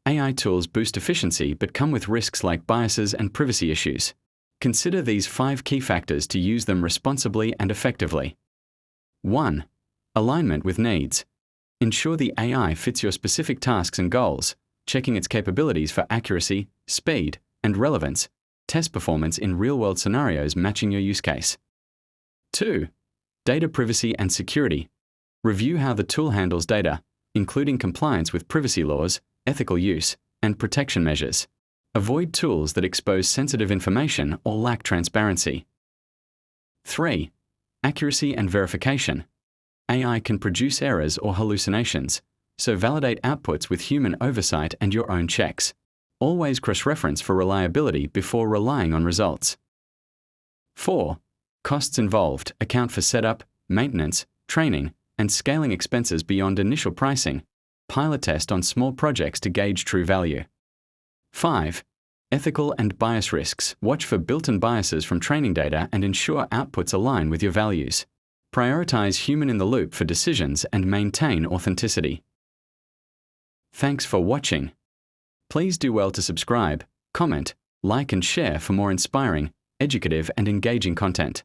AI tools boost efficiency but come with risks like biases and privacy issues. Consider these 5 key factors to use them responsibly and effectively. 1. Alignment with needs. Ensure the AI fits your specific tasks and goals, checking its capabilities for accuracy, speed, and relevance. Test performance in real-world scenarios matching your use case. 2. Data privacy and security. Review how the tool handles data, including compliance with privacy laws, ethical use, and protection measures. Avoid tools that expose sensitive information or lack transparency. 3. Accuracy and verification. AI can produce errors or hallucinations, so validate outputs with human oversight and your own checks. Always cross-reference for reliability before relying on results. 4. Costs involved account for setup, maintenance, training, and scaling expenses beyond initial pricing. Pilot test on small projects to gauge true value. 5. Ethical and bias risks. Watch for built-in biases from training data and ensure outputs align with your values. Prioritize human-in-the-loop for decisions and maintain authenticity. Thanks for watching. Please do well to subscribe, comment, like and share for more inspiring, educative and engaging content.